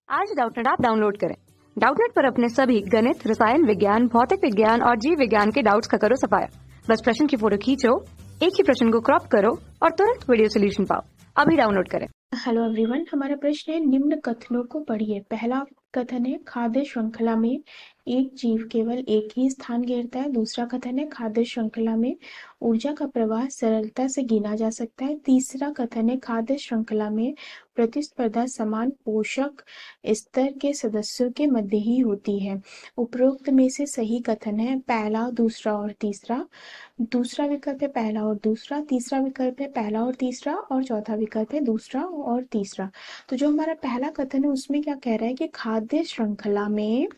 आज Doubtnut app download करें। Doubtnut पर अपने सभी गणित, रसायन विज्ञान, भौतिक विज्ञान और जीव विज्ञान के डाउट्स का करो सफाया। बस प्रश्न की फोटो खींचो, एक ही प्रश्न को क्रॉप करो और तुरंत वीडियो सोल्यूशन पाओ। अभी डाउनलोड करें। हेलो एवरीवन, हमारा प्रश्न है निम्न कथनों को पढ़िए। पहला कथन है खाद्य श्रृंखला में एक जीव केवल एक ही स्थान घेरता है। दूसरा कथन है खाद्य श्रृंखला में ऊर्जा का प्रवाह सरलता से गिना जा सकता है। तीसरा कथन है खाद्य श्रृंखला में प्रतिस्पर्धा समान पोषक स्तर के सदस्यों के मध्य ही होती है। उपरोक्त में से सही कथन है पहला, दूसरा और तीसरा। दूसरा विकल्प है पहला और दूसरा, तीसरा विकल्प है पहला और तीसरा और चौथा विकल्प है दूसरा और तीसरा। तो जो हमारा पहला कथन है उसमें क्या कह रहा है कि खाद्य श्रृंखला में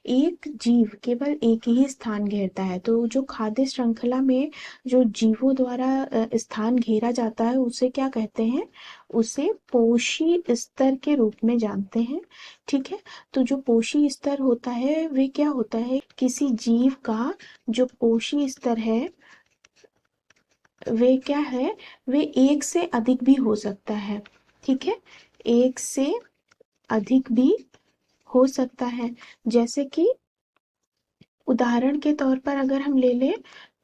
एक जीव केवल एक ही स्थान घेरता है। तो जो खाद्य श्रृंखला में जो जीवों द्वारा स्थान घेरा जाता है उसे क्या कहते हैं, उसे पोषी स्तर के रूप में जानते हैं। ठीक है, तो जो पोषी स्तर होता है वे क्या होता है, किसी जीव का जो पोषी स्तर है वे क्या है, वे एक से अधिक भी हो सकता है। ठीक है, एक से अधिक भी हो सकता है। जैसे कि उदाहरण के तौर पर अगर हम ले लें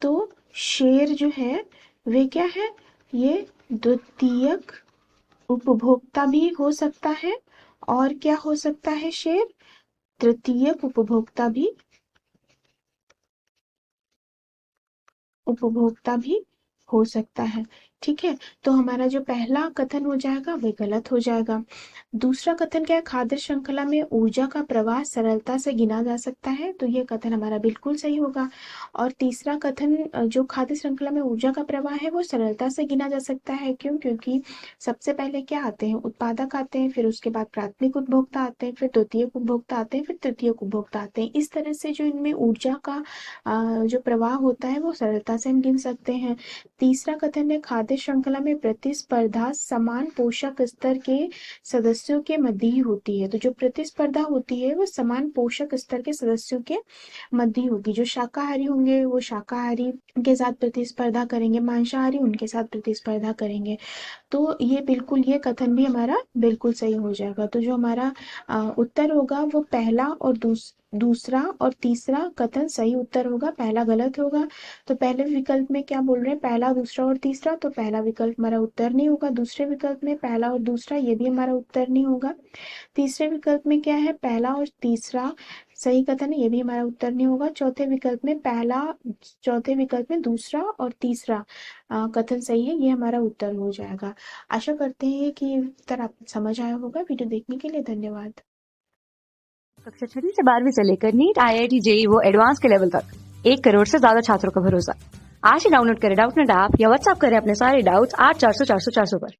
तो शेर जो है वे क्या है, ये द्वितीयक उपभोक्ता भी हो सकता है। और क्या हो सकता है, शेर तृतीयक उपभोक्ता भी हो सकता है। ठीक है, तो हमारा जो पहला कथन हो जाएगा वह गलत हो जाएगा। दूसरा कथन क्या है, खाद्य श्रृंखला में ऊर्जा का प्रवाह सरलता से गिना जा सकता है, तो यह कथन हमारा बिल्कुल सही होगा। और तीसरा कथन जो खाद्य श्रृंखला में ऊर्जा का प्रवाह है वो सरलता से गिना जा सकता है। क्यों? क्योंकि सबसे पहले क्या आते हैं, उत्पादक आते हैं, फिर उसके बाद प्राथमिक उपभोक्ता आते हैं, फिर द्वितीयक उपभोक्ता आते हैं, फिर तृतीयक उपभोक्ता आते हैं। इस तरह से जो इनमें ऊर्जा का जो प्रवाह होता है वो सरलता से हम गिन सकते हैं। तीसरा कथन है खाद्य श्रृंखला में प्रतिस्पर्धा समान पोषक स्तर के सदस्यों के मध्य ही होती है। तो जो प्रतिस्पर्धा होती है वो समान पोषक स्तर के सदस्यों के मध्य होगी। जो शाकाहारी होंगे वो शाकाहारी के साथ प्रतिस्पर्धा करेंगे, मांसाहारी उनके साथ प्रतिस्पर्धा करेंगे। तो ये बिल्कुल, ये कथन भी हमारा बिल्कुल सही हो जाएगा। तो जो हमारा उत्तर होगा वो पहला और दूसरा और तीसरा कथन सही उत्तर होगा, पहला गलत होगा। तो पहले विकल्प में क्या बोल रहे हैं, पहला, दूसरा और तीसरा, तो पहला विकल्प हमारा उत्तर नहीं होगा। दूसरे विकल्प में पहला और दूसरा, ये भी हमारा उत्तर नहीं होगा। तीसरे विकल्प में क्या है, पहला और तीसरा सही कथन है, ये भी हमारा उत्तर नहीं होगा। चौथे विकल्प में पहला, चौथे विकल्प में दूसरा और तीसरा कथन सही है, ये हमारा उत्तर हो जाएगा। आशा करते हैं कि उत्तर आपको समझ आया होगा। वीडियो देखने के लिए धन्यवाद। कक्षा 6 से 12वीं से लेकर नीट, IIT, JEE वो एडवांस के लेवल तक 1 करोड़ से ज्यादा छात्रों का भरोसा। आज ही डाउनलोड करें डाउटनेट ऐप या व्हाट्सएप करें अपने सारे डाउट्स 8400 400 400 पर।